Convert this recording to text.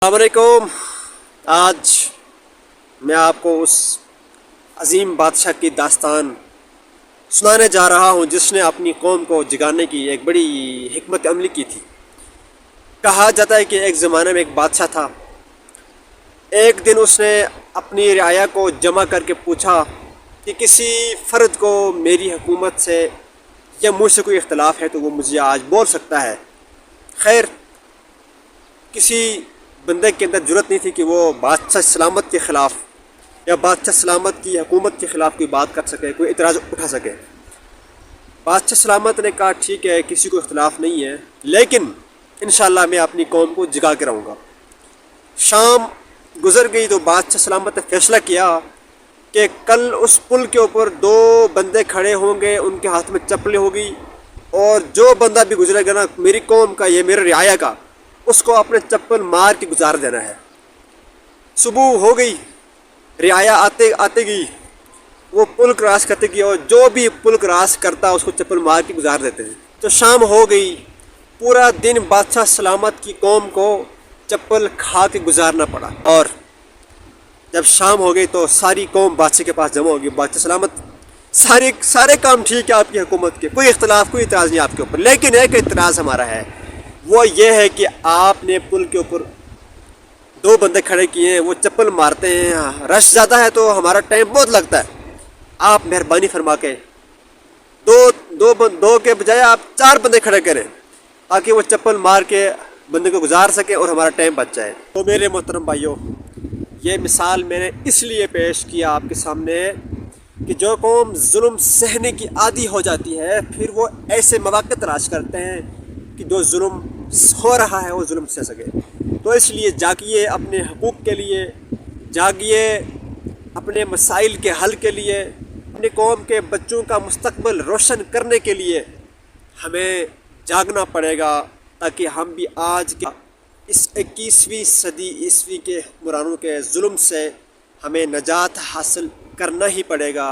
अस्सलाम वालेकुम। आज मैं आपको उस अजीम बादशाह की दास्तान सुनाने जा रहा हूँ जिसने अपनी कौम को जगाने की एक बड़ी हिकमत अमली की थी। कहा जाता है कि एक ज़माने में एक बादशाह था। एक दिन उसने अपनी रियाया को जमा करके पूछा कि किसी फ़र्द को मेरी हुकूमत से या मुझसे कोई इख्तलाफ है तो वो मुझे आज बोल सकता है। खैर, किसी बंदे के अंदर जुरत नहीं थी कि वो बादशाह सलामत के ख़िलाफ़ या बादशाह सलामत की हुकूमत के ख़िलाफ़ कोई बात कर सके, कोई इतराज़ उठा सके। बादशाह सलामत ने कहा ठीक है, किसी को इख्तलाफ नहीं है, लेकिन इंशाअल्लाह मैं अपनी कौम को जगा के रहूँगा। शाम गुज़र गई तो बादशाह सलामत ने फ़ैसला किया कि कल उस पुल के ऊपर दो बंदे खड़े होंगे, उनके हाथ में चप्पलें होगी, और जो बंदा भी गुजरेगा ना मेरी कौम का, ये मेरे रियाया का, उसको अपने चप्पल मार के गुजार देना है। सुबह हो गई, रियाया आते आते गई, वो पुल क्रॉस करते गई, और जो भी पुल क्रॉस करता उसको चप्पल मार के गुजार देते हैं। तो शाम हो गई, पूरा दिन बादशाह सलामत की कौम को चप्पल खा के गुजारना पड़ा। और जब शाम हो गई तो सारी कौम बादशाह के पास जमा होगी। बादशाह सलामत, सारे काम ठीक है आपकी हुकूमत के, कोई इख्तलाफ, कोई इतराज़ नहीं आपके ऊपर, लेकिन एक इतराज़ हमारा है, वो ये है कि आपने पुल के ऊपर दो बंदे खड़े किए हैं, वो चप्पल मारते हैं, रश ज़्यादा है तो हमारा टाइम बहुत लगता है। आप मेहरबानी फरमा के दो के बजाय आप 4 बंदे खड़े करें ताकि वो चप्पल मार के बंदे को गुजार सके और हमारा टाइम बच जाए। तो मेरे मोहतरम भाइयों, ये मिसाल मैंने इसलिए पेश किया आपके सामने कि जो कौम जुल्म सहने की आदी हो जाती है, फिर वो ऐसे मौक़े तलाश करते हैं कि जो जुल्म हो रहा है वो जुल्म सह सके। तो इसलिए जागिए अपने हकूक़ के लिए, जागिए अपने मसाइल के हल के लिए, अपनी कौम के बच्चों का मुस्तक़बिल रोशन करने के लिए हमें जागना पड़ेगा, ताकि हम भी आज के इस 21वीं सदी ईस्वी के हुक्मरानों के जुल्म से हमें नजात हासिल करना ही पड़ेगा।